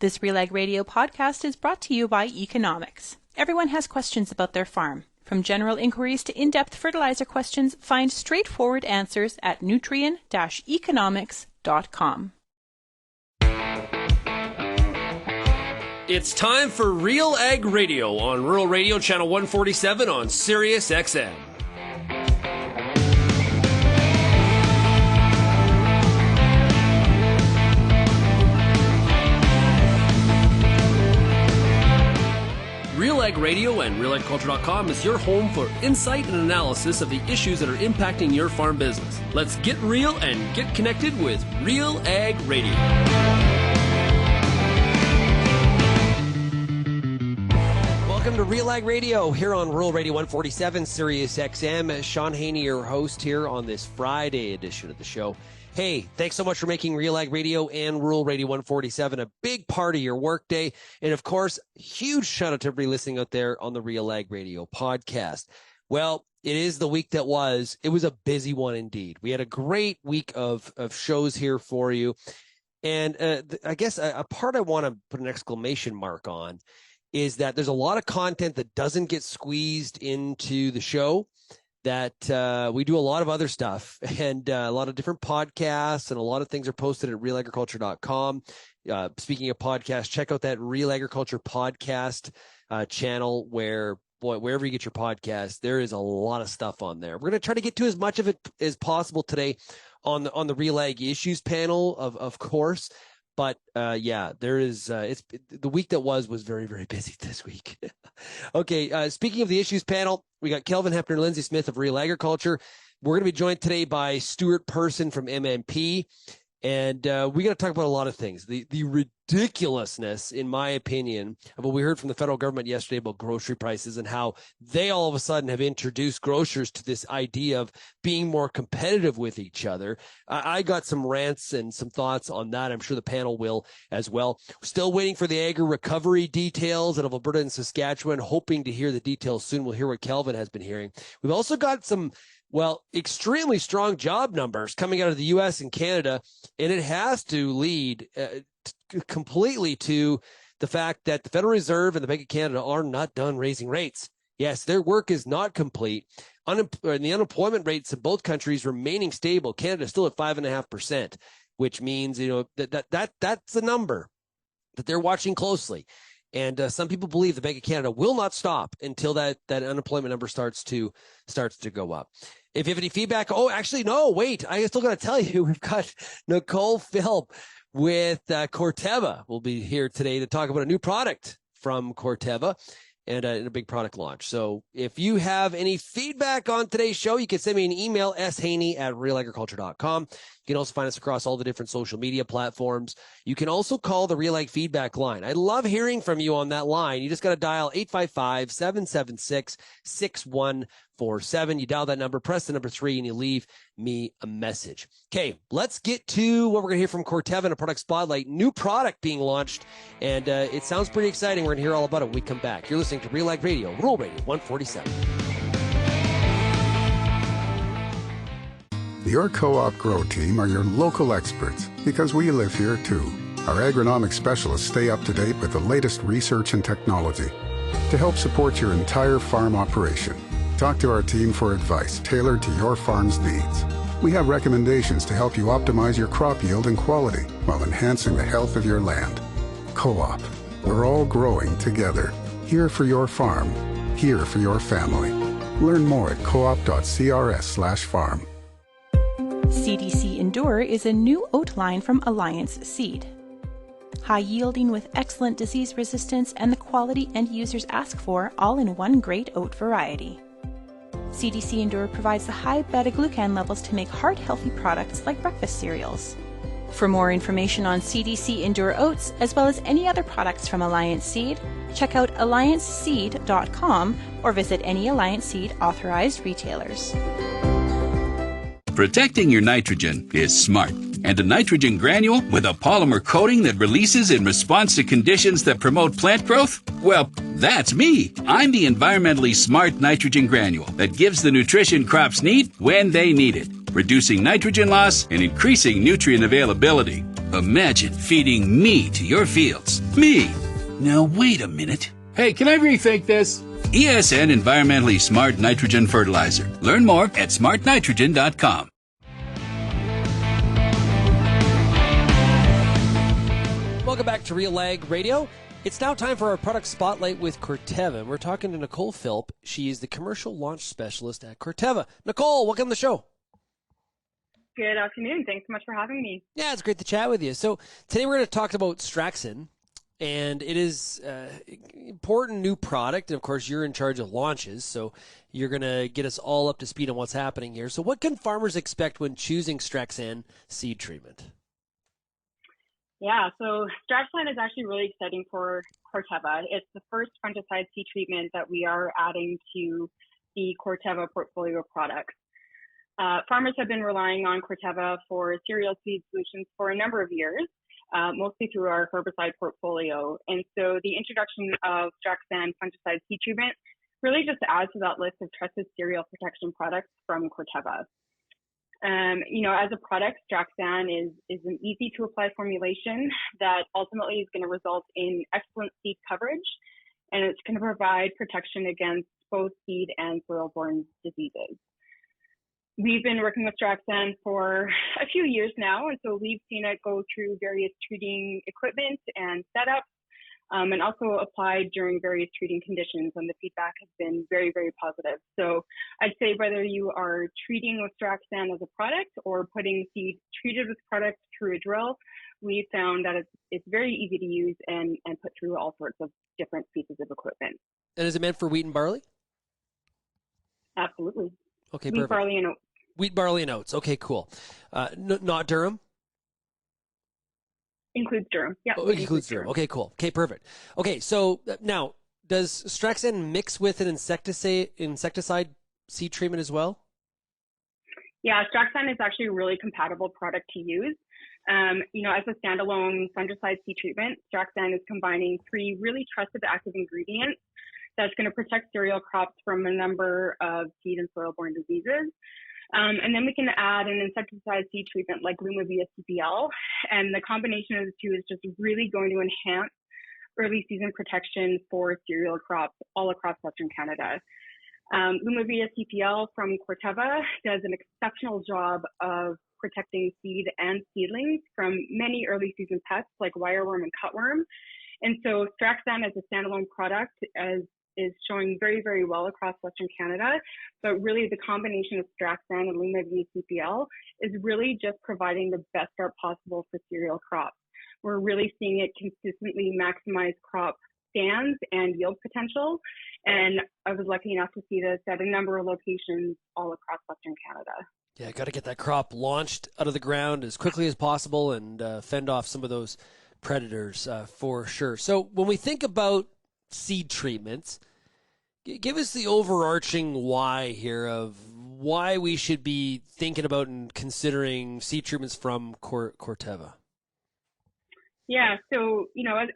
This RealAg Radio podcast is brought to you by Economics. Everyone has questions about their farm. From general inquiries to in-depth fertilizer questions, find straightforward answers at nutrien-economics.com. It's time for RealAg Radio on Rural Radio Channel 147 on Sirius XM. RealAg Radio and RealAgriculture.com is your home for insight and analysis of the issues that are impacting your farm business. Let's get real and get connected with RealAg Radio. Welcome to RealAg Radio here on Rural Radio 147, Sirius XM. Shaun Haney, your host here on this Friday edition of the show. Hey, thanks so much for making RealAg Radio and Rural Radio 147 a big part of your workday. And of course, huge shout out to everybody listening out there on the RealAg Radio podcast. Well, it is the week that was. It was a busy one indeed. We had a great week of shows here for you. And I guess a part I want to put an exclamation mark on is that there's a lot of content that doesn't get squeezed into the show. That we do a lot of other stuff and a lot of different podcasts, and a lot of things are posted at RealAgriculture.com. Speaking of podcasts, check out that Real Agriculture podcast channel wherever you get your podcast, there is a lot of stuff on there. We're going to try to get to as much of it as possible today on the RealAg Issues Panel, of course. But there is the week that was very, very busy this week. Okay, speaking of the Issues Panel, we got Kelvin, Heppner, Lyndsey Smith of RealAgriculture. We're going to be joined today by Stuart Person from MMP. And we got to talk about a lot of things. The ridiculousness, in my opinion, of what we heard from the federal government yesterday about grocery prices and how they all of a sudden have introduced grocers to this idea of being more competitive with each other. I got some rants and some thoughts on that. I'm sure the panel will as well. We're still waiting for the agri-recovery details out of Alberta and Saskatchewan, hoping to hear the details soon. We'll hear what Kelvin has been hearing. We've also got some extremely strong job numbers coming out of the U.S. and Canada, and it has to lead completely to the fact that the Federal Reserve and the Bank of Canada are not done raising rates. Yes, their work is not complete. And the unemployment rates in both countries remaining stable. Canada still at 5.5%, which means that's the number that they're watching closely. And some people believe the Bank of Canada will not stop until that unemployment number starts to go up. If you have any feedback, I still got to tell you, we've got Nicole Philp with Corteva. We'll be here today to talk about a new product from Corteva and a big product launch. So if you have any feedback on today's show, you can send me an email, shaney@realagriculture.com. You can also find us across all the different social media platforms. You can also call the RealAg feedback line. I love hearing from you on that line. You just got to dial 855-776-6147. You dial that number, press the number 3, and you leave me a message. Okay, let's get to what we're going to hear from Corteva in a product spotlight. New product being launched, and it sounds pretty exciting. We're going to hear all about it when we come back. You're listening to RealAg Radio, Rural Radio 147. Your co-op grow team are your local experts because we live here too. Our agronomic specialists stay up to date with the latest research and technology to help support your entire farm operation. Talk to our team for advice tailored to your farm's needs. We have recommendations to help you optimize your crop yield and quality while enhancing the health of your land. Co-op, we're all growing together. Here for your farm, here for your family. Learn more at coop.crs/farm. CDC Endure is a new oat line from Alliance Seed. High yielding with excellent disease resistance and the quality end users ask for, all in one great oat variety. CDC Endure provides the high beta-glucan levels to make heart-healthy products like breakfast cereals. For more information on CDC Endure oats, as well as any other products from Alliance Seed, check out allianceseed.com or visit any Alliance Seed authorized retailers. Protecting your nitrogen is smart. And a nitrogen granule with a polymer coating that releases in response to conditions that promote plant growth? Well, that's me. I'm the environmentally smart nitrogen granule that gives the nutrition crops need when they need it, reducing nitrogen loss and increasing nutrient availability. Imagine feeding me to your fields. Me. Now wait a minute. Hey, can I rethink this? ESN Environmentally Smart Nitrogen Fertilizer. Learn more at smartnitrogen.com. Welcome back to RealAg Radio. It's now time for our product spotlight with Corteva. We're talking to Nicole Philp. She is the commercial launch specialist at Corteva. Nicole, welcome to the show. Good afternoon. Thanks so much for having me. Yeah, it's great to chat with you. So today we're going to talk about Straxan, and it is an important new product. And of course, you're in charge of launches, so you're going to get us all up to speed on what's happening here. So what can farmers expect when choosing Straxan seed treatment? Yeah, so Straxan is actually really exciting for Corteva. It's the first fungicide seed treatment that we are adding to the Corteva portfolio of products. Farmers have been relying on Corteva for cereal seed solutions for a number of years, mostly through our herbicide portfolio. And so the introduction of Straxan fungicide seed treatment really just adds to that list of trusted cereal protection products from Corteva. As a product, Straxan is an easy to apply formulation that ultimately is going to result in excellent seed coverage, and it's going to provide protection against both seed and soil-borne diseases. We've been working with Straxan for a few years now, and so we've seen it go through various treating equipment and setups, and also applied during various treating conditions, and the feedback has been very, very positive. So I'd say whether you are treating with Straxan as a product or putting seed treated with product through a drill, we found that it's very easy to use and put through all sorts of different pieces of equipment. And is it meant for wheat and barley? Absolutely. Okay, wheat, perfect. Barley, and oats. Wheat, barley, and oats. Okay, cool. Not durum? Includes durum. Yeah. Oh, it includes durum. Okay, cool. Okay, perfect. Okay, so now, does Straxan mix with an insecticide seed treatment as well? Yeah, Straxan is actually a really compatible product to use. As a standalone fungicide seed treatment, Straxan is combining 3 really trusted active ingredients that's going to protect cereal crops from a number of seed and soil-borne diseases. And then we can add an insecticide seed treatment like Lumivia CPL, and the combination of the two is just really going to enhance early season protection for cereal crops all across Western Canada. Lumivia CPL from Corteva does an exceptional job of protecting seed and seedlings from many early season pests like wireworm and cutworm. And so Straxan as a standalone product is showing very, very well across Western Canada, but really the combination of Straxan and Lumivia CPL is really just providing the best start possible for cereal crops. We're really seeing it consistently maximize crop stands and yield potential, and I was lucky enough to see this at a number of locations all across Western Canada. Yeah, got to get that crop launched out of the ground as quickly as possible and fend off some of those predators for sure. So when we think about seed treatments, give us the overarching why here of why we should be thinking about and considering seed treatments from Corteva. Yeah, so,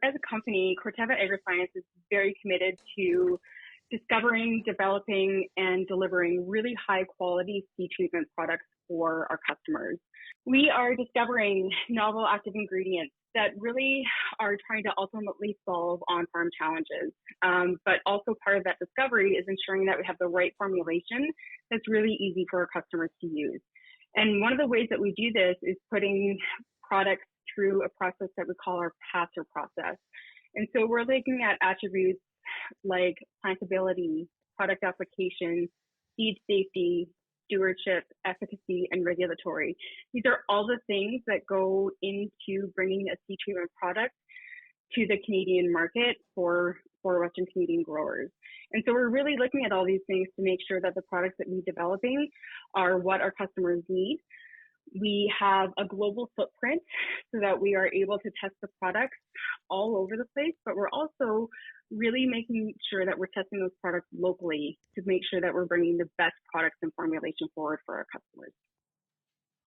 as a company, Corteva AgriScience is very committed to discovering, developing, and delivering really high quality seed treatment products for our customers. We are discovering novel active ingredients that really are trying to ultimately solve on-farm challenges. But also part of that discovery is ensuring that we have the right formulation that's really easy for our customers to use. And one of the ways that we do this is putting products through a process that we call our passer process. And so we're looking at attributes like plantability, product application, seed safety, stewardship, efficacy, and regulatory. These are all the things that go into bringing a seed treatment product to the Canadian market for Western Canadian growers. And so we're really looking at all these things to make sure that the products that we're developing are what our customers need. We have a global footprint so that we are able to test the products all over the place, but we're also really making sure that we're testing those products locally to make sure that we're bringing the best products and formulation forward for our customers.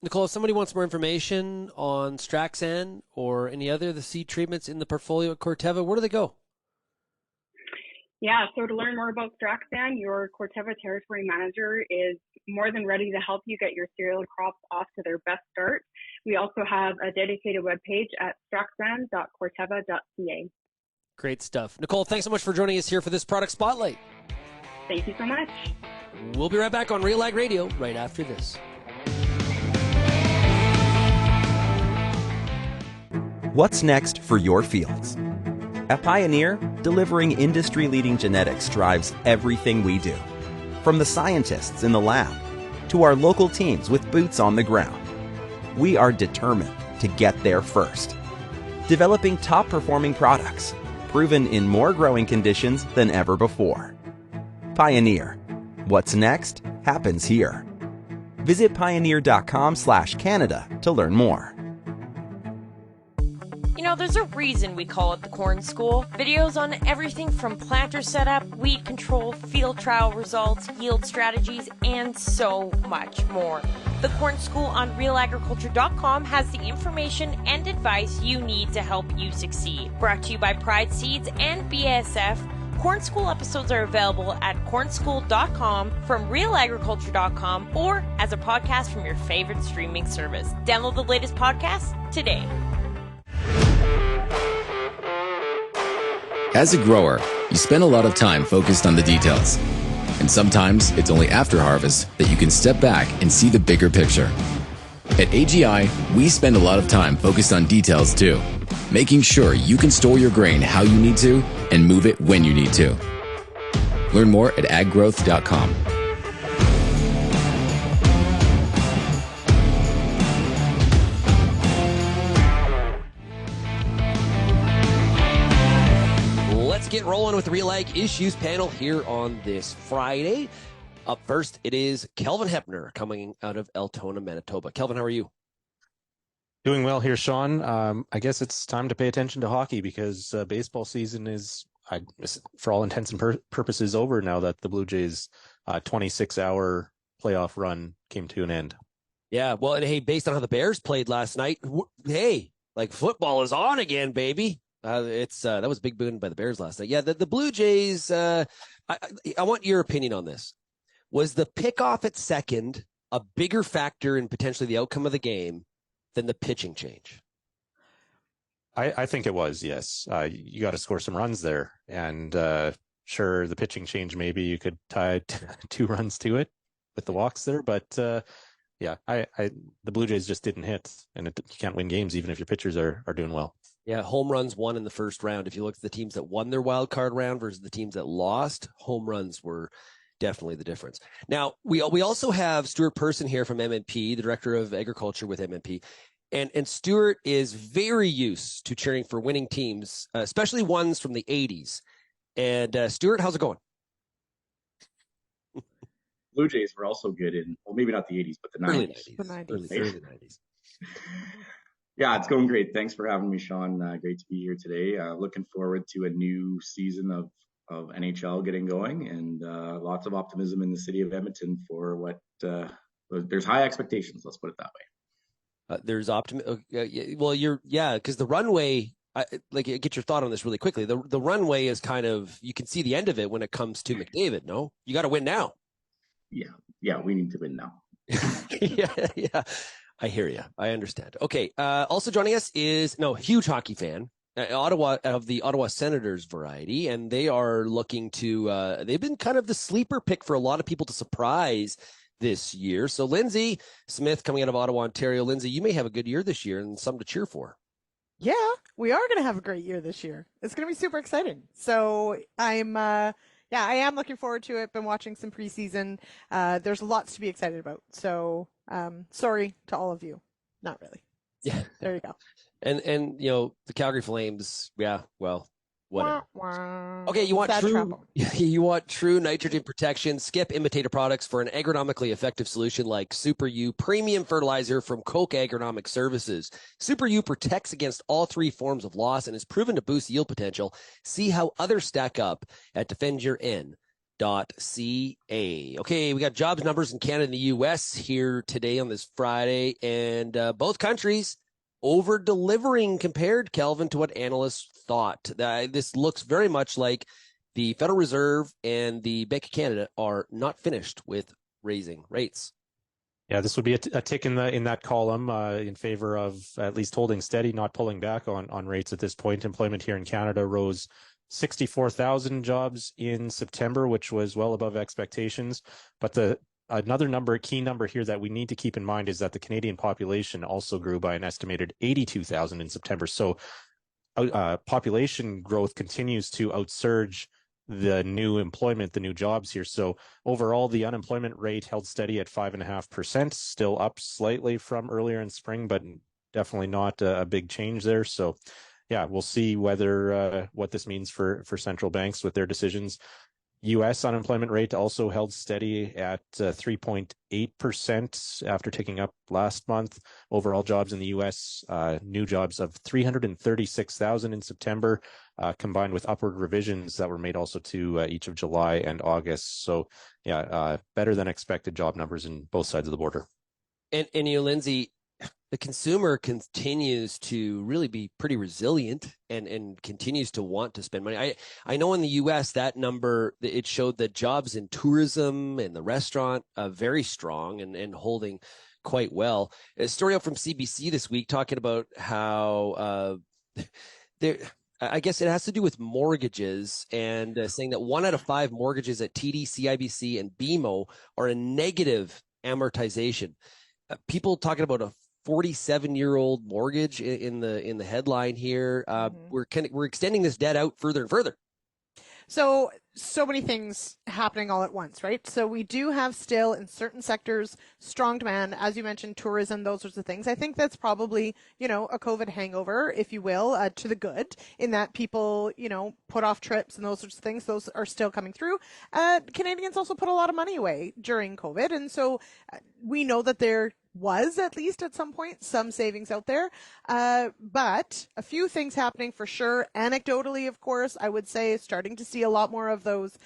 Nicole, if somebody wants more information on Straxan or any other of the seed treatments in the portfolio at Corteva, where do they go? Yeah, so to learn more about Straxan, your Corteva territory manager is more than ready to help you get your cereal crops off to their best start We also have a dedicated webpage at straxan.corteva.ca. Great stuff. Nicole, thanks so much for joining us here for this product spotlight. Thank you so much. We'll be right back on RealAg Radio right after this. What's next for your fields? At Pioneer, delivering industry-leading genetics drives everything we do. From the scientists in the lab to our local teams with boots on the ground. We are determined to get there first. Developing top-performing products, proven in more growing conditions than ever before. Pioneer. What's next happens here. Visit pioneer.com/Canada to learn more. You know, there's a reason we call it the Corn School. Videos on everything from planter setup, weed control, field trial results, yield strategies, and so much more. The Corn School on RealAgriculture.com has the information and advice you need to help you succeed. Brought to you by Pride Seeds and BASF, Corn School episodes are available at cornschool.com, from RealAgriculture.com, or as a podcast from your favorite streaming service. Download the latest podcast today. As a grower, you spend a lot of time focused on the details. And sometimes it's only after harvest that you can step back and see the bigger picture. At AGI, we spend a lot of time focused on details too, making sure you can store your grain how you need to and move it when you need to. Learn more at aggrowth.com. Get rolling with the RealAg Issues Panel here on this Friday. Up first, it is Kelvin Heppner coming out of Altona, Manitoba. Kelvin, how are you? Doing well here, Shaun. I guess it's time to pay attention to hockey because baseball season is, for all intents and purposes, over now that the Blue Jays' 26-hour playoff run came to an end. Yeah, well, and hey, based on how the Bears played last night, hey, like football is on again, baby. That was a big boon by the Bears last night. Yeah, the Blue Jays, I want your opinion on this. Was the pickoff at second a bigger factor in potentially the outcome of the game than the pitching change? I think it was, yes. You got to score some runs there. And sure, the pitching change, maybe you could tie 2 runs to it with the walks there. But yeah, the Blue Jays just didn't hit. And you can't win games even if your pitchers are doing well. Yeah, home runs won in the first round. If you look at the teams that won their wild card round versus the teams that lost, home runs were definitely the difference. Now, we also have Stuart Person here from MNP, the Director of Agriculture with MNP. And Stuart is very used to cheering for winning teams, especially ones from the 80s. And Stuart, how's it going? Blue Jays were also good in, well, maybe not the 80s, but the 90s. Early 90s. Yeah, it's going great. Thanks for having me, Shaun. Great to be here today. Looking forward to a new season of NHL getting going, and lots of optimism in the city of Edmonton for what there's high expectations. Let's put it that way. There's optimism. Well, because the runway. Get your thought on this really quickly. The runway is kind of, you can see the end of it when it comes to McDavid. No, you got to win now. Yeah, we need to win now. yeah. I hear you. I understand. Okay. Also joining us is huge hockey fan, Ottawa, of the Ottawa Senators variety, and they are looking to. They've been kind of the sleeper pick for a lot of people to surprise this year. So Lyndsey Smith coming out of Ottawa, Ontario. Lyndsey, you may have a good year this year and something to cheer for. Yeah, we are going to have a great year this year. It's going to be super exciting. So I am looking forward to it. Been watching some preseason. There's lots to be excited about. So sorry to all of you. Not really. Yeah. There you go. And the Calgary Flames. Yeah. Well, whatever. Wah. Okay. You want true nitrogen protection. Skip imitator products for an agronomically effective solution like Super U premium fertilizer from Koch Agronomic Services. Super U protects against all 3 forms of loss and is proven to boost yield potential. See how others stack up at defendyourn.ca. Okay, we got jobs numbers in Canada and the U.S. here today on this Friday, and both countries over-delivering compared, Kelvin, to what analysts thought. This looks very much like the Federal Reserve and the Bank of Canada are not finished with raising rates. Yeah, this would be a tick in that column in favor of at least holding steady, not pulling back on rates at this point. Employment here in Canada rose 64,000 jobs in September, which was well above expectations. But another key number here that we need to keep in mind is that the Canadian population also grew by an estimated 82,000 in September. So population growth continues to outsurge the new employment, the new jobs here. So overall, the unemployment rate held steady at 5.5%, still up slightly from earlier in spring, but definitely not a big change there. So yeah, we'll see whether what this means for central banks with their decisions. U.S. unemployment rate also held steady at 3.8% after ticking up last month. Overall jobs in the U.S., new jobs of 336,000 in September, combined with upward revisions that were made also to each of July and August. So yeah, better than expected job numbers in both sides of the border. And Lyndsey, the consumer continues to really be pretty resilient and continues to want to spend money. I know in the U.S. that number, it showed that jobs in tourism and the restaurant very strong and holding quite well. A story out from CBC this week talking about how I guess it has to do with mortgages and saying that 1 out of 5 mortgages at TD, CIBC, and BMO are a negative amortization. People talking about a 47-year-old mortgage in the headline here. We're extending this debt out further and further. So many things happening all at once, right? So we do have still in certain sectors strong demand, as you mentioned, tourism, those sorts of things. I think that's probably, a COVID hangover, if you will, to the good, in that people, put off trips and those sorts of things. Those are still coming through. Canadians also put a lot of money away during COVID. And so we know that there was, at least at some point, some savings out there. But a few things happening for sure. Anecdotally, of course, I would say starting to see a lot more of those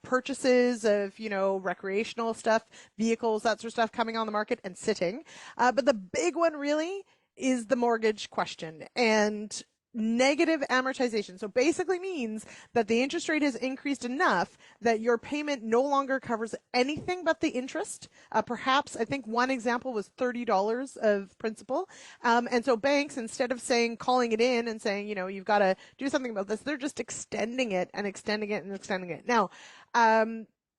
purchases of, recreational stuff, vehicles, that sort of stuff coming on the market and sitting. But the big one really is the mortgage question and negative amortization. So basically means that the interest rate has increased enough that your payment no longer covers anything but the interest. Perhaps, I think one example was $30 of principal. And so banks, instead of calling it in and saying, you've got to do something about this, they're just extending it and extending it and extending it. Now,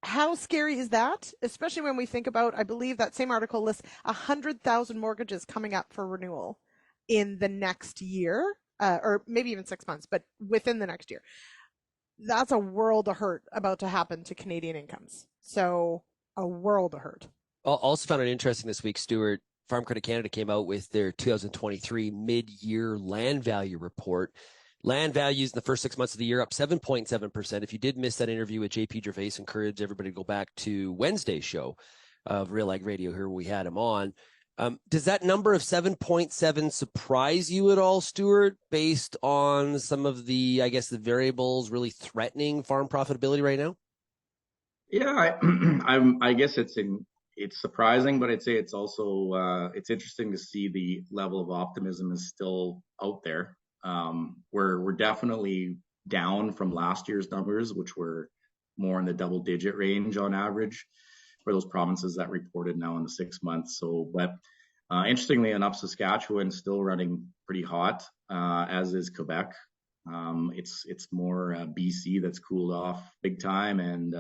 how scary is that? Especially when we think about, I believe that same article lists 100,000 mortgages coming up for renewal in the next year. Or maybe even 6 months, but within the next year. That's a world of hurt about to happen to Canadian incomes. So a world of hurt. Also found it interesting this week, Stuart. Farm Credit Canada came out with their 2023 mid-year land value report. Land values in the first 6 months of the year up 7.7%. If you did miss that interview with JP Gervais, encourage everybody to go back to Wednesday's show of RealAg Radio here where we had him on. Does that number of 7.7 surprise you at all, Stuart, based on some of the, the variables really threatening farm profitability right now? Yeah, I guess it's surprising, but I'd say it's also it's interesting to see the level of optimism is still out there. We're definitely down from last year's numbers, which were more in the double-digit range on average for those provinces that reported now in the 6 months. So, but interestingly enough, Saskatchewan's still running pretty hot, as is Quebec. It's more BC that's cooled off big time, and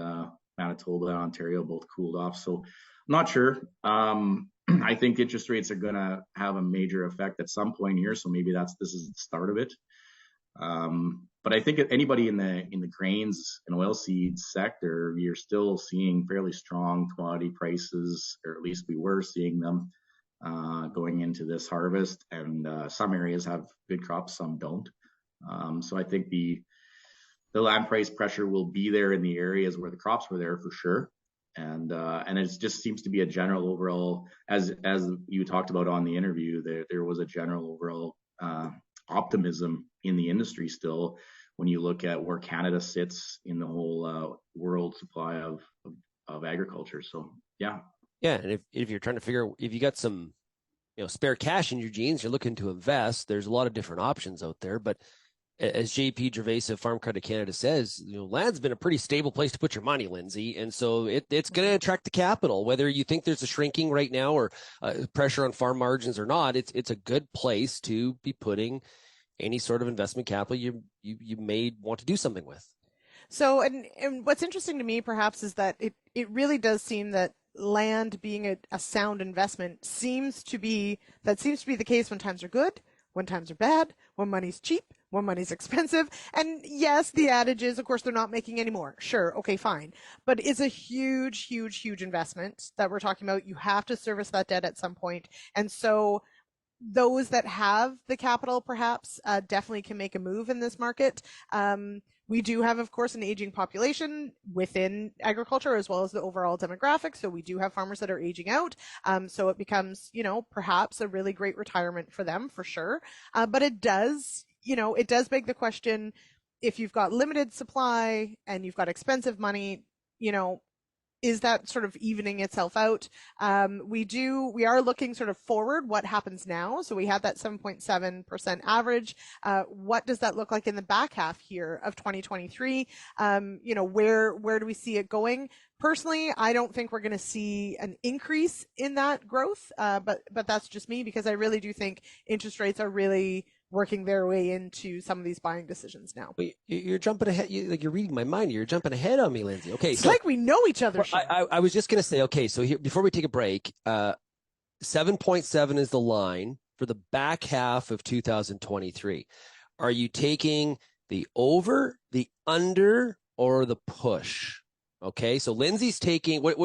Manitoba and Ontario both cooled off. So, I'm not sure. I think interest rates are going to have a major effect at some point here. So maybe this is the start of it. But I think anybody in the grains and oilseed sector, you're still seeing fairly strong commodity prices, or at least we were seeing them going into this harvest. And some areas have good crops, some don't. So I think the land price pressure will be there in the areas where the crops were there for sure. And it just seems to be a general overall, as you talked about on the interview, there was a general overall optimism in the industry still when you look at where Canada sits in the whole world supply of agriculture. So yeah, and if you're trying to figure, if you got some spare cash in your jeans, you're looking to invest, there's a lot of different options out there. But as JP Gervais of Farm Credit Canada says, land's been a pretty stable place to put your money, Lyndsey. And so it's going to attract the capital, whether you think there's a shrinking right now or pressure on farm margins or not. It's a good place to be putting any sort of investment capital you may want to do something with. So, and what's interesting to me perhaps is that it really does seem that land being a sound investment seems to be the case when times are good, when times are bad, when money's cheap, when money's expensive. And yes, the adage is, of course, they're not making any more. Sure. Okay, fine. But it's a huge, huge, huge investment that we're talking about. You have to service that debt at some point. And so those that have the capital perhaps definitely can make a move in this market. We do have, of course, an aging population within agriculture as well as the overall demographic. So we do have farmers that are aging out. So it becomes, perhaps a really great retirement for them for sure. But it does beg the question, if you've got limited supply and you've got expensive money, is that sort of evening itself out? We are looking sort of forward, what happens now. So we had that 7.7% average. What does that look like in the back half here of 2023? Where do we see it going? Personally, I don't think we're going to see an increase in that growth, but that's just me, because I really do think interest rates are really working their way into some of these buying decisions now. You're jumping ahead. You're reading my mind. You're jumping ahead on me, Lyndsey. Okay, it's like we know each other. I was just going to say, okay, so here, before we take a break, 7.7 is the line for the back half of 2023. Are you taking the over, the under, or the push? Okay, so Lyndsey's taking, what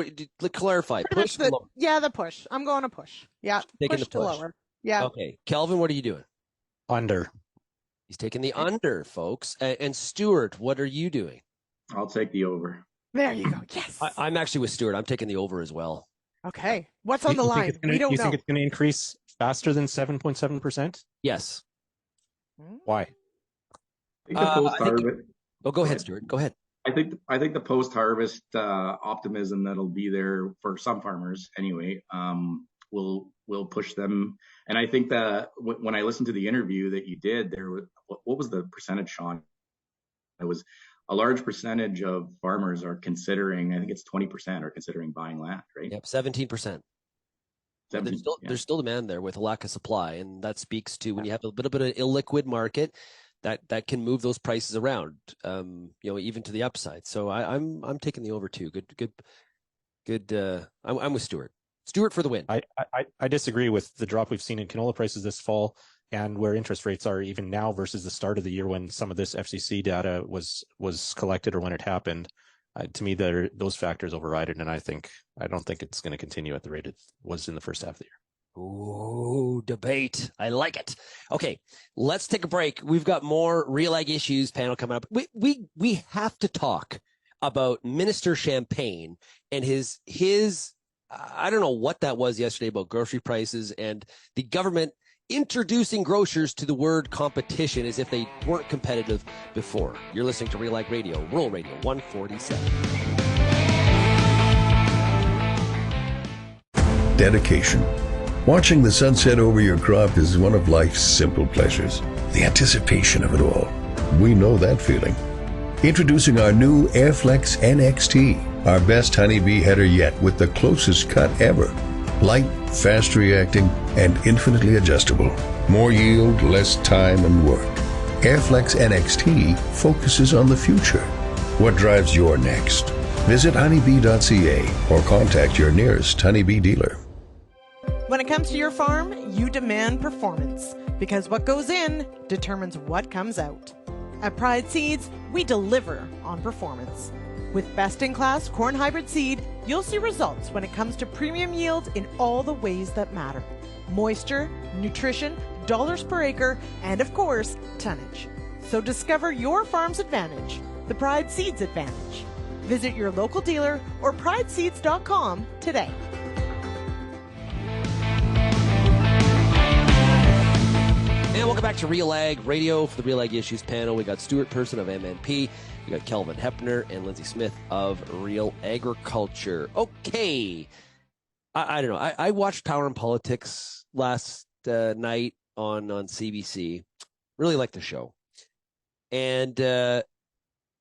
clarify, push to lower. Yeah, the push. I'm going to push. Yeah, push to lower. Yeah. Okay, Kelvin, what are you doing? Under. He's taking the under, folks. And Stuart, what are you doing? I'll take the over. There you go. Yes. I'm actually with Stuart. I'm taking the over as well. Okay. What's on the line? We don't know. You think it's going to increase faster than 7.7%? Yes. Why? Go ahead, Stuart. Go ahead. I think the post-harvest optimism that'll be there for some farmers anyway will push them. And I think that when I listened to the interview that you did, what was the percentage, Shaun? It was a large percentage of farmers are considering, I think it's 20% are considering buying land, right? Yep, 17%. There's still demand there with a lack of supply, and that speaks to when you have a little bit of illiquid market that can move those prices around, even to the upside. So I'm taking the over too. Good. I'm with Stuart. Stuart for the win. I disagree with the drop we've seen in canola prices this fall and where interest rates are even now versus the start of the year when some of this FCC data was collected or when it happened. To me, those factors override it, and I don't think it's going to continue at the rate it was in the first half of the year. Ooh, debate. I like it. Okay, let's take a break. We've got more RealAg Issues panel coming up. We have to talk about Minister Champagne and his I don't know what that was yesterday about grocery prices and the government introducing grocers to the word competition as if they weren't competitive before. You're listening to RealAg Radio, Rural Radio 147. Dedication. Watching the sunset over your crop is one of life's simple pleasures. The anticipation of it all. We know that feeling. Introducing our new Airflex NXT, our best honeybee header yet with the closest cut ever. Light, fast reacting, and infinitely adjustable. More yield, less time and work. Airflex NXT focuses on the future. What drives your next? Visit honeybee.ca or contact your nearest honeybee dealer. When it comes to your farm, you demand performance, because what goes in determines what comes out. At Pride Seeds, we deliver on performance. With best-in-class corn hybrid seed, you'll see results when it comes to premium yield in all the ways that matter. Moisture, nutrition, dollars per acre, and of course, tonnage. So discover your farm's advantage, the Pride Seeds advantage. Visit your local dealer or prideseeds.com today. And welcome back to RealAg Radio for the RealAg Issues Panel. We got Stuart Person of MNP, we got Kelvin Heppner and Lyndsey Smith of RealAgriculture. Okay, I don't know. I watched Power and Politics last night on CBC. Really liked the show. And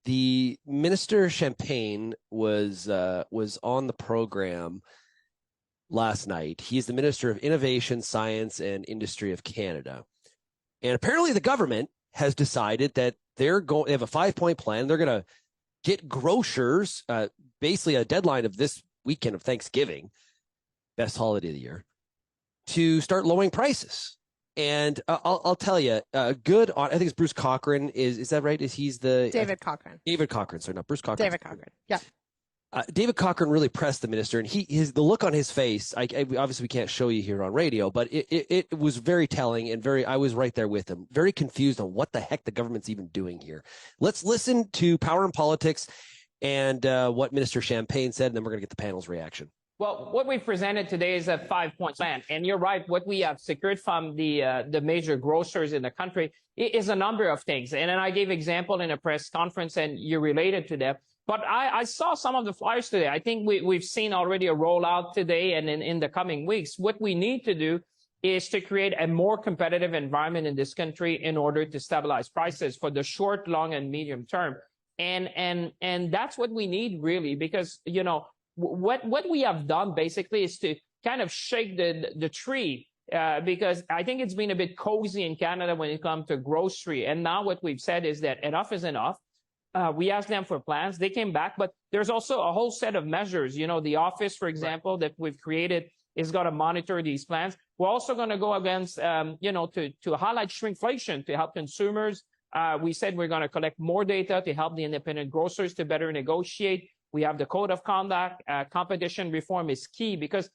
the Minister Champagne was on the program last night. He's the Minister of Innovation, Science, and Industry of Canada. And apparently the government has decided that they have a 5-point plan. They're going to get grocers, basically a deadline of this weekend of Thanksgiving, best holiday of the year, to start lowering prices. And I'll tell you, I think it's Bruce Cochran. Is that right? He's the David Cochran. David Cochran, sorry, not Bruce Cochran. David Cochran. Yeah. David Cochran really pressed the minister, and the look on his face. Obviously, we can't show you here on radio, but it was very telling and I was right there with him, very confused on what the heck the government's even doing here. Let's listen to Power and Politics and what Minister Champagne said, and then we're going to get the panel's reaction. Well, what we've presented today is a 5-point plan. And you're right, what we have secured from the major grocers in the country is a number of things. And then I gave example in a press conference, and you related to them. But I saw some of the flyers today. I think we've seen already a rollout today and in the coming weeks. What we need to do is to create a more competitive environment in this country in order to stabilize prices for the short, long, and medium term. And that's what we need, really, because, you know, what we have done basically is to kind of shake the tree, because I think it's been a bit cozy in Canada when it comes to grocery. And now what we've said is that enough is enough. We asked them for plans. They came back, but there's also a whole set of measures. You know, the office, for example, that we've created is going to monitor these plans. We're also going to go against, to highlight shrinkflation to help consumers. We said we're going to collect more data to help the independent grocers to better negotiate. We have the code of conduct. Competition reform is key because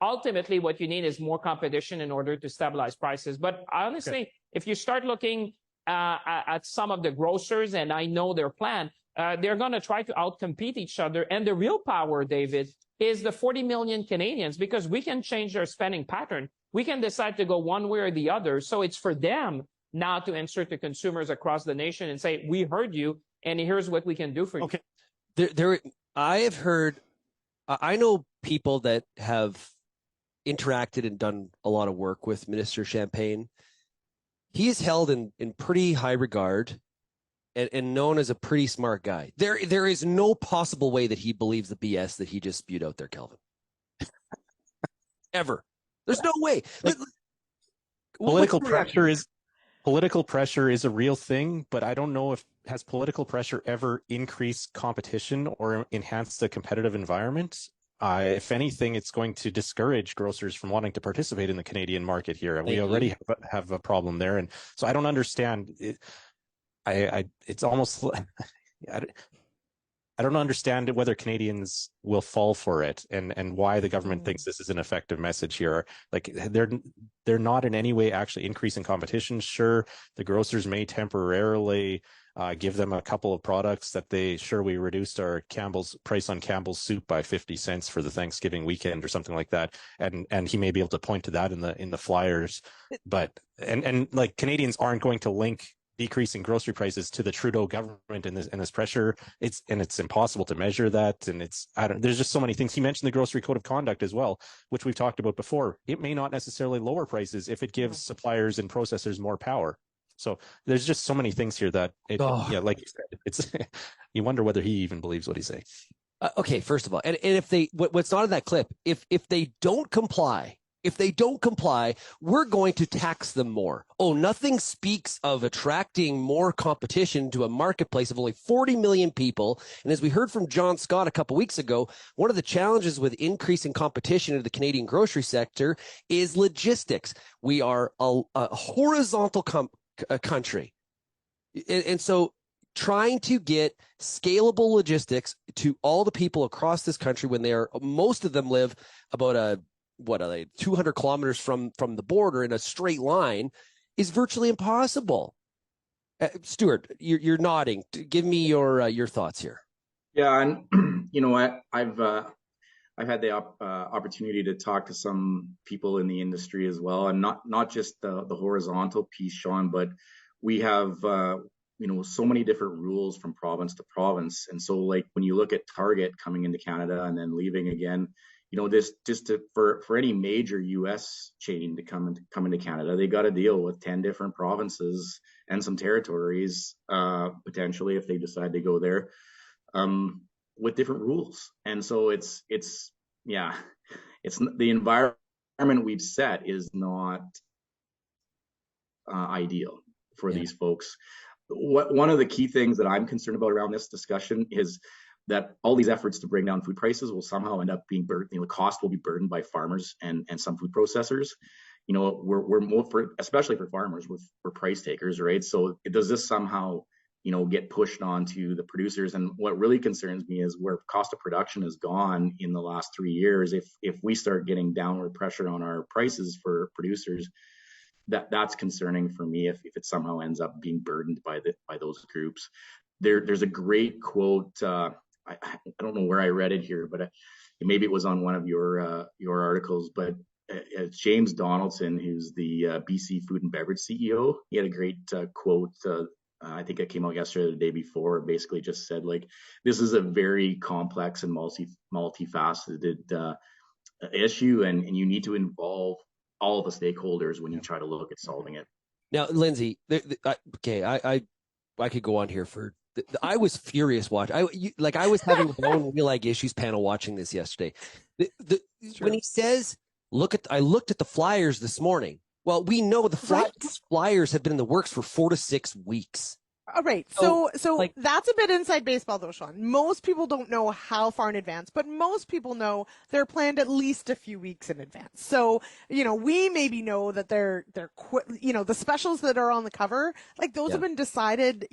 ultimately what you need is more competition in order to stabilize prices. But honestly, if you start looking at some of the grocers, and I know their plan, they're going to try to outcompete each other. And the real power, David, is the 40 million Canadians, because we can change their spending pattern. We can decide to go one way or the other. So it's for them now to answer to consumers across the nation and say, we heard you, and here's what we can do for you. I have heard, I know people that have interacted and done a lot of work with Minister Champagne. He is held in pretty high regard and known as a pretty smart guy. There is no possible way that he believes the BS that he just spewed out there, Kelvin. Ever. There's no way. Political pressure is a real thing, but I don't know if has political pressure ever increased competition or enhanced the competitive environment. If anything, it's going to discourage grocers from wanting to participate in the Canadian market here. We already have a problem there. And so I don't understand it. It's almost I don't understand whether Canadians will fall for it and why the government thinks this is an effective message here. Like they're not in any way actually increasing competition. Sure, the grocers may temporarily give them a couple of products that we reduced our Campbell's price on Campbell's soup by 50 cents for the Thanksgiving weekend or something like that. And he may be able to point to that in the flyers, but like Canadians aren't going to link decreasing grocery prices to the Trudeau government and this pressure. It's impossible to measure that. And there's just so many things. He mentioned the grocery code of conduct as well, which we've talked about before. It may not necessarily lower prices if it gives suppliers and processors more power. So there's just so many things here that like you said, it's you wonder whether he even believes what he's saying. Okay, first of all, and if what's not in that clip, if they don't comply, we're going to tax them more. Oh, nothing speaks of attracting more competition to a marketplace of only 40 million people. And as we heard from John Scott a couple weeks ago, one of the challenges with increasing competition in the Canadian grocery sector is logistics. We are a horizontal country. And so trying to get scalable logistics to all the people across this country when most of them live about 200 kilometers from the border in a straight line is virtually impossible. Stuart, you're nodding. Give me your thoughts here. Yeah, and you know what, I've had the opportunity to talk to some people in the industry as well, and not just the horizontal piece, Shaun, but we have so many different rules from province to province. And so like when you look at Target coming into Canada and then leaving again, this just for any major U.S. chain to come into Canada, they got to deal with 10 different provinces and some territories potentially if they decide to go there with different rules. And so it's the environment we've set is not ideal for these folks. One of the key things that I'm concerned about around this discussion is that all these efforts to bring down food prices will somehow end up being burdened. The cost will be burdened by farmers and some food processors. We're more especially for farmers, we're price takers, right? So does this somehow get pushed onto the producers? And what really concerns me is where cost of production has gone in the last 3 years. If we start getting downward pressure on our prices for producers, that's concerning for me if it somehow ends up being burdened by those groups. There's a great quote. I don't know where I read it here, but maybe it was on one of your articles. But it's James Donaldson, who's the BC Food and Beverage CEO. He had a great quote. I think it came out yesterday or the day before. Basically, just said this is a very complex and multifaceted issue, and you need to involve all the stakeholders when you try to look at solving it. Now, Lyndsey, I could go on here for. I was furious watching. I was having my own RealAg Issues panel watching this yesterday. When he says, I looked at the flyers this morning. Well, we know the flyers have been in the works for 4 to 6 weeks. All right. So that's a bit inside baseball, though, Shaun. Most people don't know how far in advance, but most people know they're planned at least a few weeks in advance. So, we maybe know that they're the specials that are on the cover, those have been decided,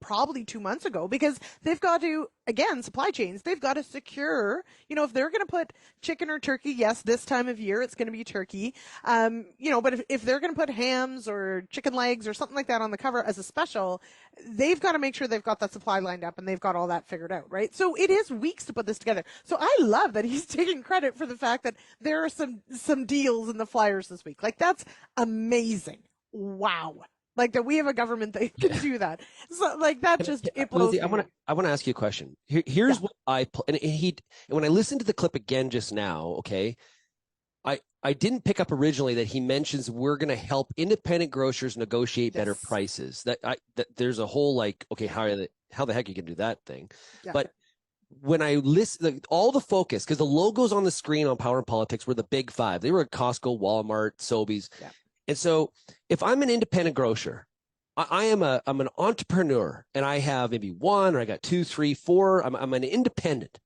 probably 2 months ago, because they've got to, again, supply chains, they've got to secure, if they're going to put chicken or turkey, yes, this time of year it's going to be turkey, but if they're going to put hams or chicken legs or something like that on the cover as a special, they've got to make sure they've got that supply lined up and they've got all that figured out, right? So it is weeks to put this together. So I love that he's taking credit for the fact that there are some deals in the flyers this week. That's amazing. Wow. That we have a government that can do that. So that just, it blows me. I want to ask you a question. Here's what and when I listened to the clip again just now, okay, I didn't pick up originally that he mentions we're going to help independent grocers negotiate better prices. That there's a whole okay, how the heck you can do that thing? Yeah. But when I listen, all the focus, because the logos on the screen on Power and Politics were the big five. They were at Costco, Walmart, Sobeys. Yeah. And so if I'm an independent grocer, I'm an entrepreneur and I have maybe one, or I got 2, 3, 4. I'm an independent.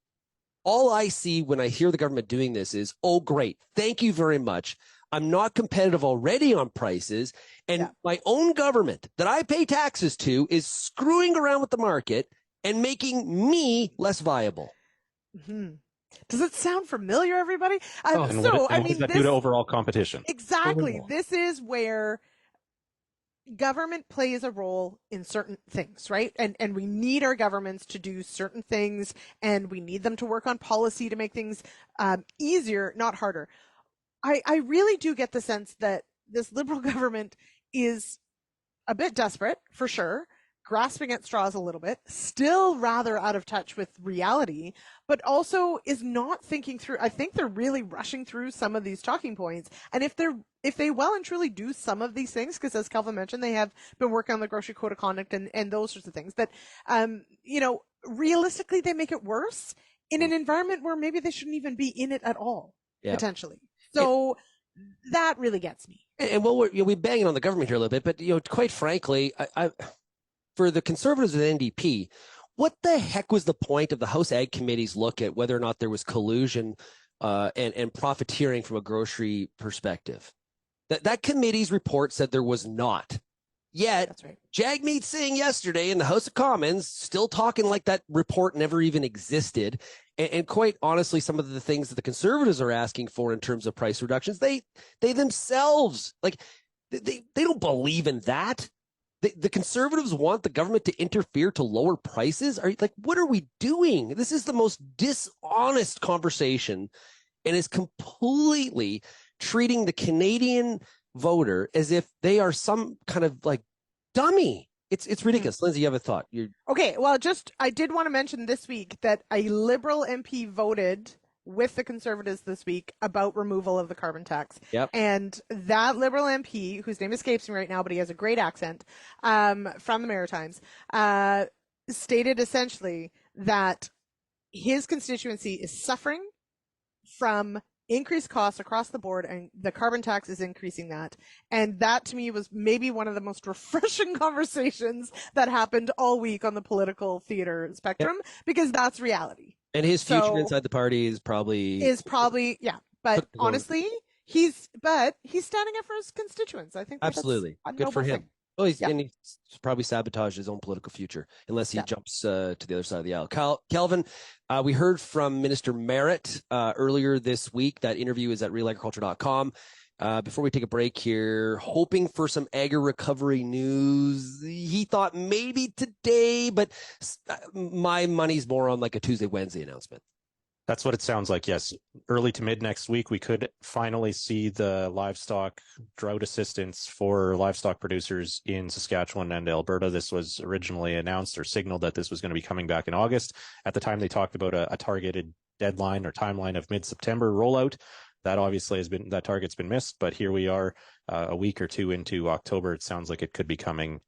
All I see when I hear the government doing this is, oh, great. Thank you very much. I'm not competitive already on prices. And my own government that I pay taxes to is screwing around with the market and making me less viable. Mm-hmm. Does it sound familiar, everybody? What does that do to overall competition? Exactly. This is where government plays a role in certain things, right? And we need our governments to do certain things, and we need them to work on policy to make things easier, not harder. I really do get the sense that this Liberal government is a bit desperate, for sure, grasping at straws a little bit, still rather out of touch with reality, but also is not thinking through. I think they're really rushing through some of these talking points. And if they well and truly do some of these things, because as Kelvin mentioned, they have been working on the grocery code of conduct and those sorts of things, but, realistically, they make it worse in an environment where maybe they shouldn't even be in it at all, potentially. So that really gets me. And we're banging on the government here a little bit, but, quite frankly, I for the Conservatives and NDP, what the heck was the point of the House Ag Committee's look at whether or not there was collusion and profiteering from a grocery perspective? That committee's report said there was not. Yet, that's right. Jagmeet Singh yesterday in the House of Commons still talking like that report never even existed. And quite honestly, some of the things that the Conservatives are asking for in terms of price reductions, they themselves, they don't believe in that. The Conservatives want the government to interfere to lower prices. What are we doing? This is the most dishonest conversation, and is completely treating the Canadian voter as if they are some kind of dummy. It's ridiculous. Lyndsey, you have a thought? Okay. Well, I did want to mention this week that a Liberal MP voted with the Conservatives this week about removal of the carbon tax. Yep. And that Liberal MP, whose name escapes me right now, but he has a great accent, from the Maritimes, stated essentially that his constituency is suffering from increased costs across the board, and the carbon tax is increasing that. And that to me was maybe one of the most refreshing conversations that happened all week on the political theater spectrum, because that's reality. And his future inside the party is probably yeah. But honestly, he's standing up for his constituents. I think absolutely good for him. Oh, and he's probably sabotaged his own political future unless he jumps to the other side of the aisle. Kelvin, we heard from Minister Merritt earlier this week. That interview is at RealAgriculture.com. Before we take a break here, hoping for some agri-recovery news. He thought maybe today, but my money's more on like a Tuesday, Wednesday announcement. That's what it sounds like, yes. Early to mid next week, we could finally see the livestock drought assistance for livestock producers in Saskatchewan and Alberta. This was originally announced or signaled that this was going to be coming back in August. At the time, they talked about a targeted deadline or timeline of mid-September rollout. That obviously that target's been missed, but here we are a week or two into October. It sounds like it could be coming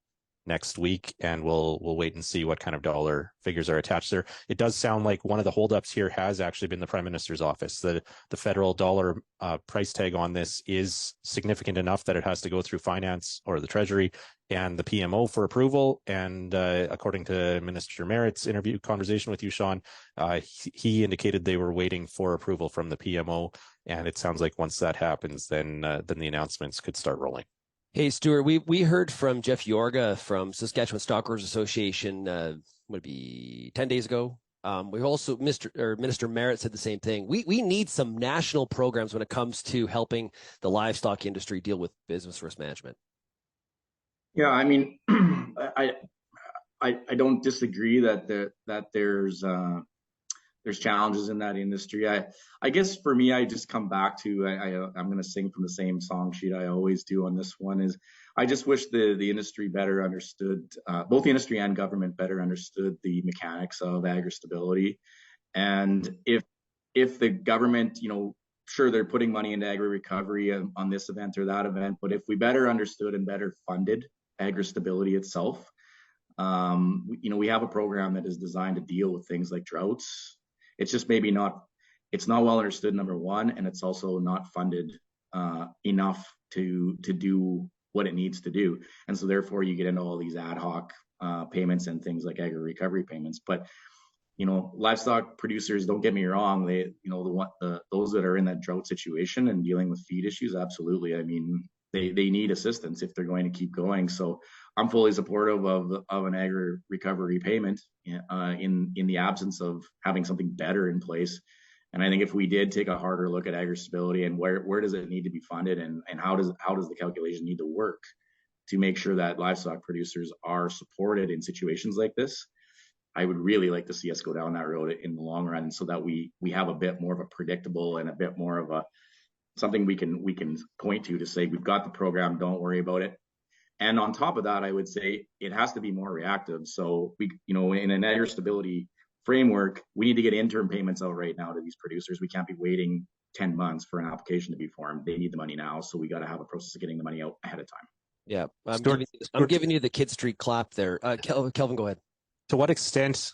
next week, and we'll wait and see what kind of dollar figures are attached there. It does sound like one of the holdups here has actually been the Prime Minister's office. The federal dollar price tag on this is significant enough that it has to go through finance or the Treasury and the PMO for approval. And according to Minister Merritt's interview conversation with you, Shaun, he indicated they were waiting for approval from the PMO. And it sounds like once that happens, then the announcements could start rolling. Hey, Stuart, we heard from Jeff Yorga from Saskatchewan Stockgrowers Association, would it be 10 days ago? We also, Minister Merritt said the same thing. We need some national programs when it comes to helping the livestock industry deal with business risk management. Yeah, I mean, I don't disagree that there's challenges in that industry. I guess for me, I just come back to, I'm going to sing from the same song sheet I always do on this one, is I just wish the industry better understood, both the industry and government better understood the mechanics of agri-stability. And if the government, sure, they're putting money into agri-recovery on this event or that event, but if we better understood and better funded agri-stability itself, we have a program that is designed to deal with things like droughts. It's just maybe it's not well understood, number one, and it's also not funded enough to do what it needs to do. And so therefore you get into all these ad hoc payments and things like agri-recovery payments. But, livestock producers, don't get me wrong, they, those that are in that drought situation and dealing with feed issues, absolutely. I mean, they need assistance if they're going to keep going. So I'm fully supportive of an agri-recovery payment in the absence of having something better in place. And I think if we did take a harder look at agri-stability and where does it need to be funded and how does the calculation need to work to make sure that livestock producers are supported in situations like this, I would really like to see us go down that road in the long run, so that we have a bit more of a predictable and a bit more of a something we can point to say we've got the program, don't worry about it. And on top of that, I would say it has to be more reactive. So we, in an agri-stability framework, we need to get interim payments out right now to these producers. We can't be waiting 10 months for an application to be formed. They need the money now, so we got to have a process of getting the money out ahead of time. Yeah, I'm giving you the Kid Street clap there. Kelvin, go ahead. To what extent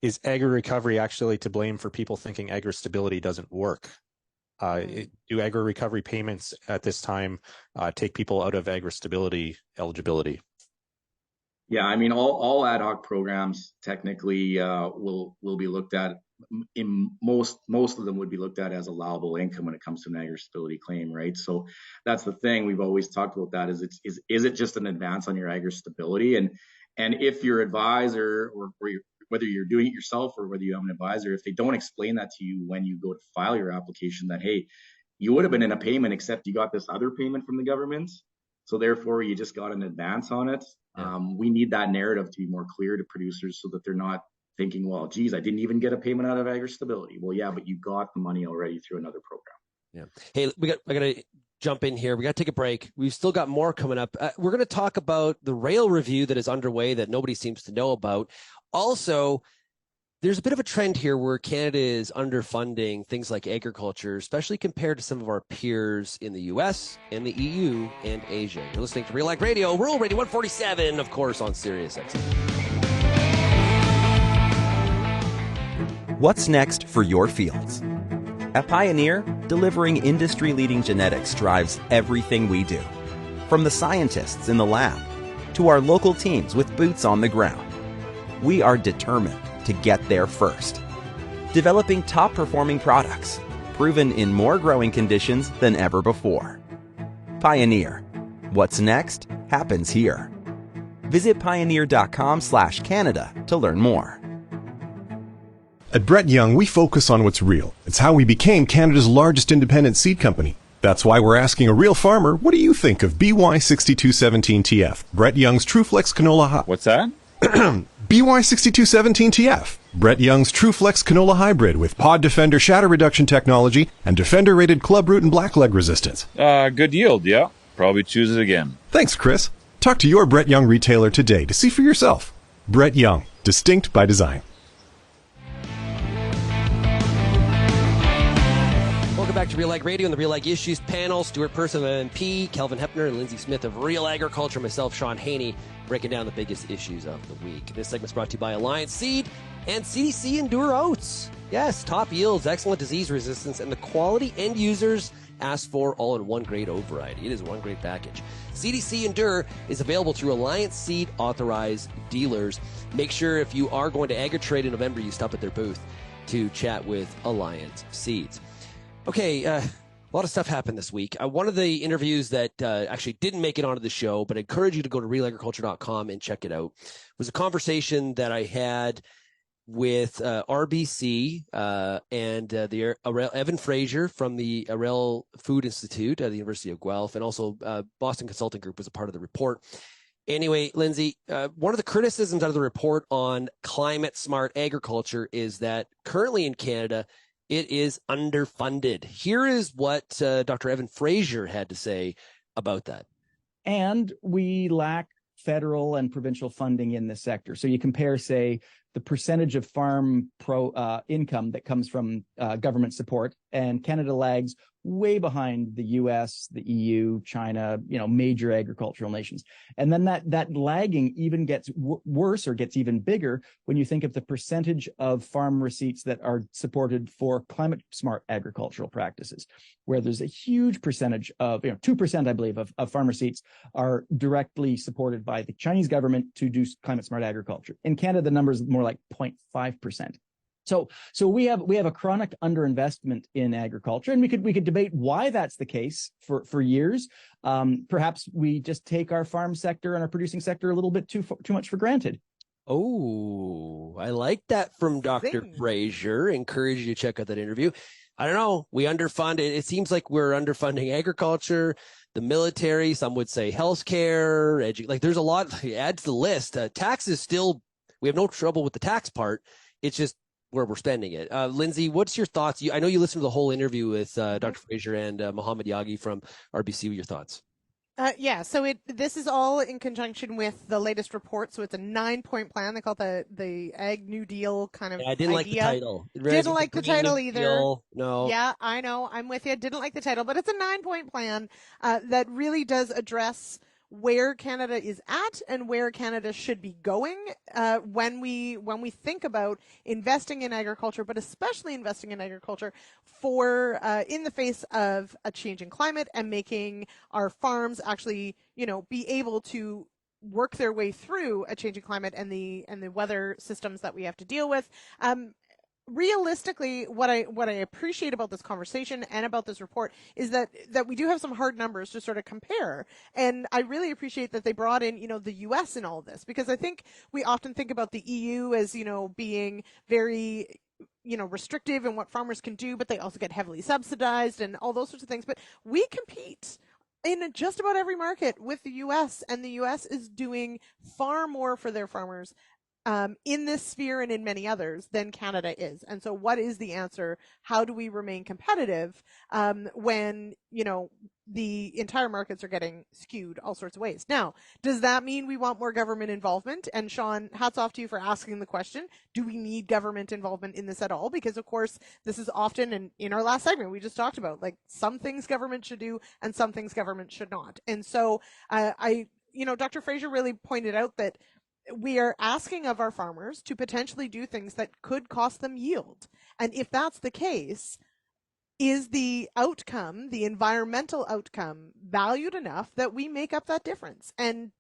is agri-recovery actually to blame for people thinking agri-stability doesn't work? Do agri-recovery payments at this time take people out of agri-stability eligibility? Yeah, I mean, all ad hoc programs technically will be looked at. In most of them would be looked at as allowable income when it comes to an agri-stability claim, right? So that's the thing we've always talked about. That is it just an advance on your agri-stability, and if your advisor or whether you're doing it yourself or whether you have an advisor, if they don't explain that to you when you go to file your application, that, hey, you would have been in a payment except you got this other payment from the government, so therefore you just got an advance on it. Yeah. We need that narrative to be more clear to producers so that they're not thinking, well, geez, I didn't even get a payment out of agri-stability. Well, yeah, but you got the money already through another program. Yeah. Hey, I got to jump in here. We got to take a break. We've still got more coming up. We're going to talk about the rail review that is underway that nobody seems to know about. Also, There's a bit of a trend here where Canada is underfunding things like agriculture, especially compared to some of our peers in the US and the EU and Asia. You're listening to RealAg Radio, Rural Radio 147, of course, on Sirius XM. What's next for your fields? At Pioneer, delivering industry-leading genetics drives everything we do. From the scientists in the lab to our local teams with boots on the ground. We are determined to get there first. Developing top-performing products, proven in more growing conditions than ever before. Pioneer. What's next happens here. Visit pioneer.com/Canada to learn more. At Brett Young, we focus on what's real. It's how we became Canada's largest independent seed company. That's why we're asking a real farmer, what do you think of BY6217TF, Brett Young's TrueFlex Canola Hybrid? What's that? BY6217TF, Brett Young's TrueFlex Canola Hybrid with Pod Defender shatter reduction technology and Defender-rated clubroot and blackleg resistance. Good yield, yeah. Probably choose it again. Thanks, Chris. Talk to your Brett Young retailer today to see for yourself. Brett Young, distinct by design. Welcome back to RealAg Radio and the RealAg Issues Panel. Stuart Person of MP, Kelvin Heppner, and Lyndsey Smith of RealAgriculture, myself, Shaun Haney, breaking down the biggest issues of the week. This segment's brought to you by Alliance Seed and CDC Endure Oats. Yes, top yields, excellent disease resistance, and the quality end users ask for all in one great oat variety. It is one great package. CDC Endure is available through Alliance Seed authorized dealers. Make sure if you are going to AgriTrade in November, you stop at their booth to chat with Alliance Seeds. Okay, a lot of stuff happened this week. One of the interviews that actually didn't make it onto the show, but I encourage you to go to realagriculture.com and check it out, was a conversation that I had with RBC and the Evan Fraser from the Arel Food Institute at the University of Guelph, and also Boston Consulting Group was a part of the report. Anyway, Lyndsey, one of the criticisms out of the report on climate smart agriculture is that currently in Canada, it is underfunded. Here is what Dr. Evan Fraser had to say about that. And we lack federal and provincial funding in this sector. So you compare, say, the percentage of farm income that comes from government support, and Canada lags way behind the US, the EU, China, major agricultural nations. And then that lagging even gets worse or gets even bigger when you think of the percentage of farm receipts that are supported for climate smart agricultural practices, where there's a huge percentage of, 2%, I believe, of farm receipts are directly supported by the Chinese government to do climate smart agriculture. In Canada, the number is more like 0.5%. So we have a chronic underinvestment in agriculture, and we could debate why that's the case for years. Perhaps we just take our farm sector and our producing sector a little bit too much for granted. Oh, I like that from Dr. Fraser. Encourage you to check out that interview. I don't know. We underfund it. It seems like we're underfunding agriculture, the military. Some would say healthcare, like there's a lot. Add to the list. Taxes still. We have no trouble with the tax part. It's just where we're spending it. Lyndsey, what's your thoughts? I know you listened to the whole interview with Dr. Fraser and Mohammed Yagi from RBC. Your thoughts? So this is all in conjunction with the latest report. So it's a 9-point plan. They call it the Ag New Deal kind of I didn't idea. like the title. Didn't like the title either. Deal. No. Yeah, I know. I'm with you. Didn't like the title, but it's a 9-point plan that really does address where Canada is at and where Canada should be going when we think about investing in agriculture, but especially investing in agriculture for in the face of a changing climate and making our farms actually, be able to work their way through a changing climate and the weather systems that we have to deal with. Realistically, what I appreciate about this conversation and about this report is that we do have some hard numbers to sort of compare. And I really appreciate that they brought in, the US in all of this, because I think we often think about the EU as, being very, restrictive in what farmers can do, but they also get heavily subsidized and all those sorts of things. But we compete in just about every market with the US, and the US is doing far more for their farmers in this sphere and in many others than Canada is. And so what is the answer? How do we remain competitive when, the entire markets are getting skewed all sorts of ways? Now, does that mean we want more government involvement? And Shaun, hats off to you for asking the question. Do we need government involvement in this at all? Because of course, this is often, and in our last segment, we just talked about, like, some things government should do and some things government should not. And so Dr. Fraser really pointed out that we are asking of our farmers to potentially do things that could cost them yield. And if that's the case, is the outcome, the environmental outcome, valued enough that we make up that difference? And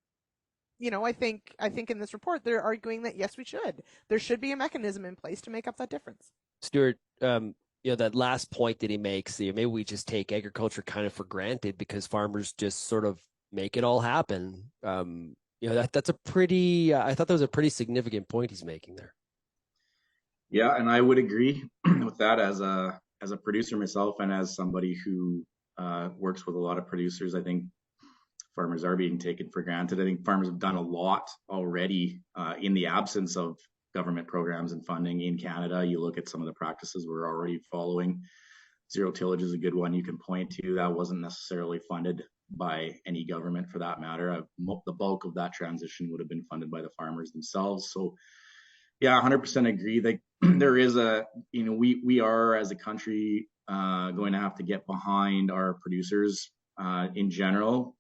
I think in this report they're arguing that yes, we should. There should be a mechanism in place to make up that difference. Stuart, that last point that he makes, maybe we just take agriculture kind of for granted because farmers just sort of make it all happen. That's a pretty, I thought that was a pretty significant point he's making there. Yeah, and I would agree with that as a producer myself and as somebody who works with a lot of producers. I think farmers are being taken for granted. I think farmers have done a lot already in the absence of government programs and funding in Canada. You look at some of the practices we're already following. Zero tillage is a good one you can point to. That wasn't necessarily funded by any government for that matter. The bulk of that transition would have been funded by the farmers themselves. So yeah, 100% agree that there is we are as a country going to have to get behind our producers in general.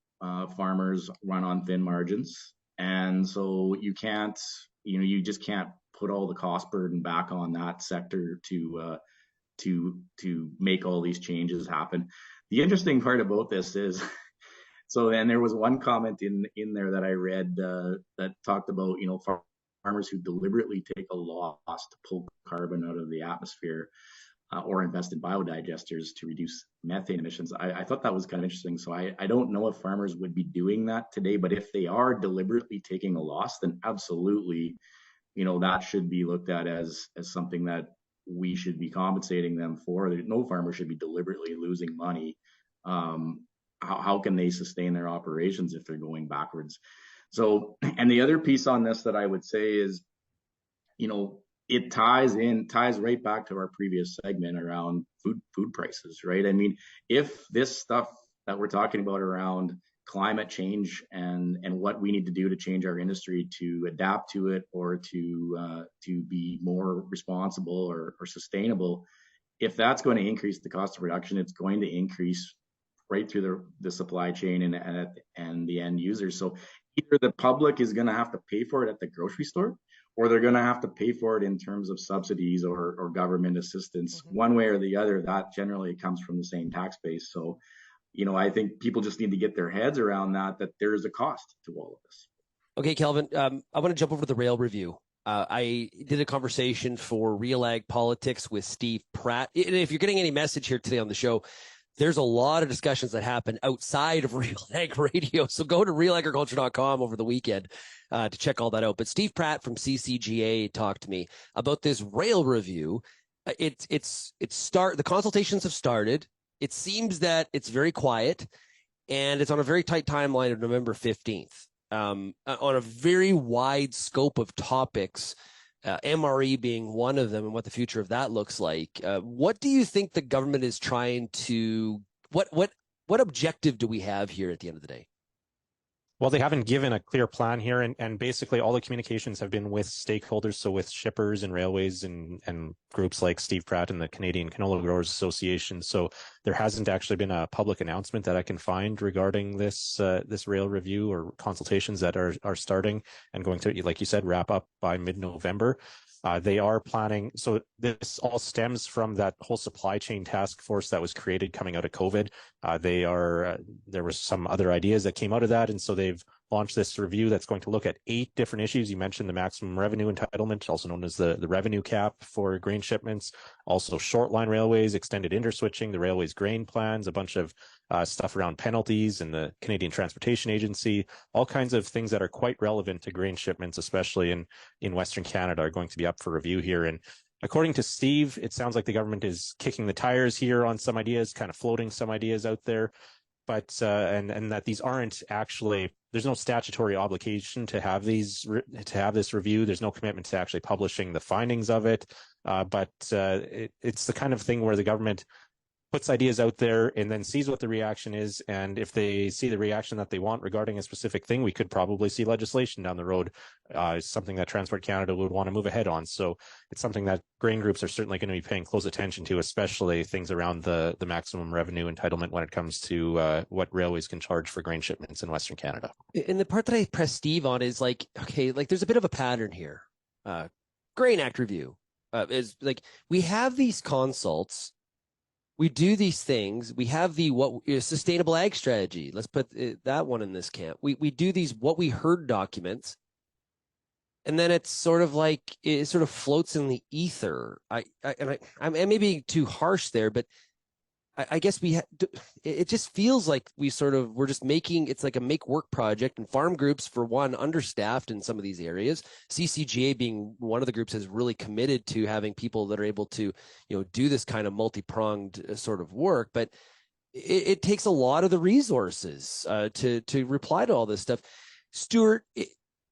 Farmers run on thin margins. And so you just can't put all the cost burden back on that sector to make all these changes happen. The interesting part about this is, and there was one comment in there that I read that talked about, farmers who deliberately take a loss to pull carbon out of the atmosphere or invest in biodigesters to reduce methane emissions. I thought that was kind of interesting. So I don't know if farmers would be doing that today, but if they are deliberately taking a loss, then absolutely, that should be looked at as something that we should be compensating them for. No farmer should be deliberately losing money. How can they sustain their operations if they're going backwards? So, and the other piece on this that I would say is, it ties right back to our previous segment around food prices, right? I mean, if this stuff that we're talking about around climate change and what we need to do to change our industry to adapt to it or to be more responsible or sustainable, if that's going to increase the cost of production, it's going to increase right through the supply chain and the end users. So either the public is going to have to pay for it at the grocery store, or they're going to have to pay for it in terms of subsidies or government assistance. Mm-hmm. One way or the other, that generally comes from the same tax base. So, I think people just need to get their heads around that there is a cost to all of this. Okay, Kelvin, I want to jump over to the rail review. I did a conversation for RealAg Politics with Steve Pratt. And if you're getting any message here today on the show, there's a lot of discussions that happen outside of RealAg Radio. So go to realagriculture.com over the weekend to check all that out. But Steve Pratt from CCGA talked to me about this rail review. The consultations have started. It seems that it's very quiet, and it's on a very tight timeline of November 15th on a very wide scope of topics. MRE being one of them, and what the future of that looks like. What do you think the government is trying to? What objective do we have here at the end of the day? Well, they haven't given a clear plan here, and basically all the communications have been with stakeholders, so with shippers and railways and groups like Steve Pratt and the Canadian Canola Growers Association. So there hasn't actually been a public announcement that I can find regarding this rail review or consultations that are starting and going to, like you said, wrap up by mid-November. They are planning, so this all stems from that whole supply chain task force that was created coming out of COVID. There was some other ideas that came out of that, and so they've launched this review that's going to look at 8 different issues. You mentioned the maximum revenue entitlement, also known as the revenue cap for grain shipments, also short line railways, extended interswitching, the railways grain plans, a bunch of stuff around penalties and the Canadian Transportation Agency, all kinds of things that are quite relevant to grain shipments, especially in Western Canada, are going to be up for review here. And according to Steve, it sounds like the government is kicking the tires here on some ideas, kind of floating some ideas out there. but and that these aren't actually, there's no statutory obligation to have this review. There's no commitment to actually publishing the findings of it. But it's the kind of thing where the government puts ideas out there and then sees what the reaction is. And if they see the reaction that they want regarding a specific thing, we could probably see legislation down the road, something that Transport Canada would want to move ahead on. So it's something that grain groups are certainly going to be paying close attention to, especially things around the maximum revenue entitlement when it comes to what railways can charge for grain shipments in Western Canada. And the part that I press Steve on is like, okay, like there's a bit of a pattern here. Grain Act review is like, we have these consults. We do these things. We have the sustainable ag strategy. Let's put that one in this camp. We do these what we heard documents, and then it's sort of like it sort of floats in the ether. I may be too harsh there, but I guess it just feels like we're just making, it's like a make work project, and farm groups, for one, understaffed in some of these areas. CCGA being one of the groups has really committed to having people that are able to, do this kind of multi-pronged sort of work, but it takes a lot of the resources to reply to all this stuff. Stuart,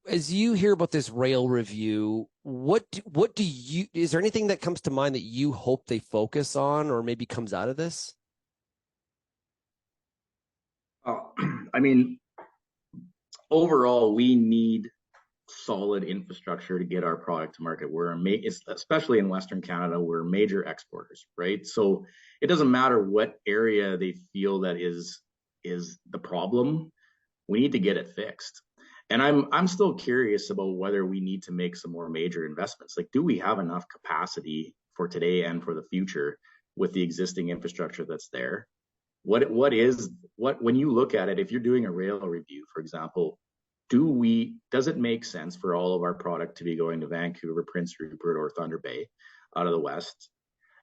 as you hear about this rail review, is there anything that comes to mind that you hope they focus on or maybe comes out of this? I mean, overall, we need solid infrastructure to get our product to market. Especially in Western Canada, we're major exporters, right? So it doesn't matter what area they feel that is the problem, we need to get it fixed. And I'm still curious about whether we need to make some more major investments. Like, do we have enough capacity for today and for the future with the existing infrastructure that's there? When you look at it, if you're doing a rail review, for example, does it make sense for all of our product to be going to Vancouver, Prince Rupert, or Thunder Bay out of the West?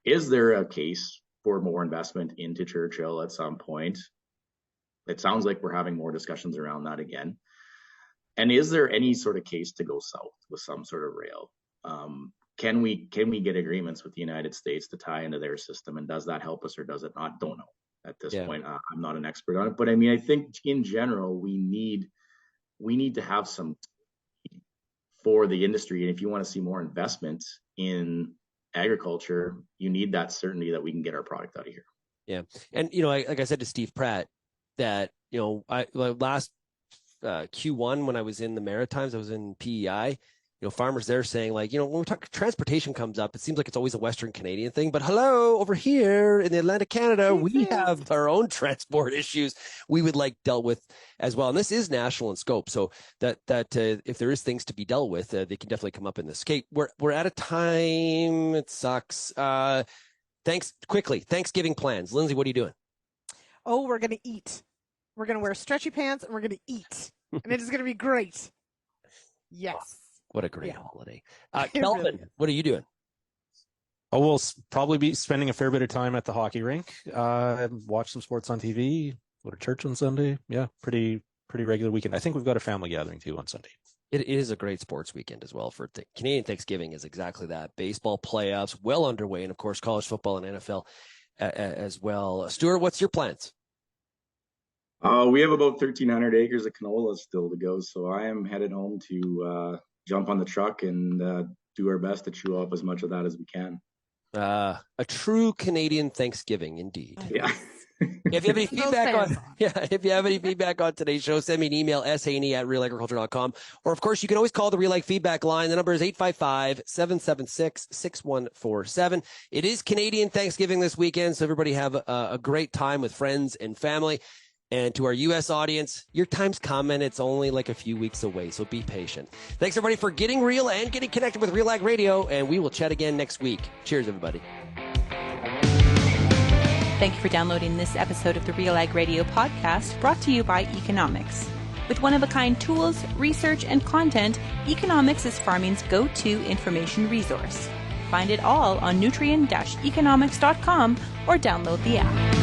Is there a case for more investment into Churchill at some point? It sounds like we're having more discussions around that again. And is there any sort of case to go south with some sort of rail? Can we get agreements with the United States to tie into their system? And does that help us or does it not? Don't know at this point. I'm not an expert on it, but I mean, I think in general, we need to have some for the industry. And if you want to see more investment in agriculture, you need that certainty that we can get our product out of here. Yeah. And, like I said to Steve Pratt, that, last Q1 when I was in the Maritimes, I was in PEI, farmers there saying like, when we talk transportation comes up, it seems like it's always a Western Canadian thing, but hello, over here in the Atlantic Canada, we have our own transport issues we would like dealt with as well. And this is national in scope. So that if there is things to be dealt with, they can definitely come up in this. Okay, we're out of time. It sucks. Thanksgiving plans. Lyndsey, what are you doing? Oh, we're going to eat. We're going to wear stretchy pants and we're going to eat. And it is going to be great. Yes. What a great holiday. Kelvin, what are you doing? Oh, we'll probably be spending a fair bit of time at the hockey rink, watch some sports on TV, go to church on Sunday. Yeah, pretty regular weekend. I think we've got a family gathering too on Sunday. It is a great sports weekend as well. For Canadian Thanksgiving is exactly that. Baseball playoffs well underway, and of course college football and NFL as well. Stuart, what's your plans? We have about 1,300 acres of canola still to go, so I am headed home to jump on the truck and do our best to chew off as much of that as we can. A true Canadian Thanksgiving, indeed. Yeah. If you have any feedback on today's show, send me an email, shaney@realagriculture.com. Or, of course, you can always call the RealAg feedback line. The number is 855-776-6147. It is Canadian Thanksgiving this weekend, so everybody have a great time with friends and family. And to our U.S. audience, your time's coming. It's only like a few weeks away, so be patient. Thanks, everybody, for getting real and getting connected with RealAg Radio, and we will chat again next week. Cheers, everybody. Thank you for downloading this episode of the RealAg Radio podcast, brought to you by Economics. With one-of-a-kind tools, research, and content, Economics is farming's go-to information resource. Find it all on nutrient-economics.com or download the app.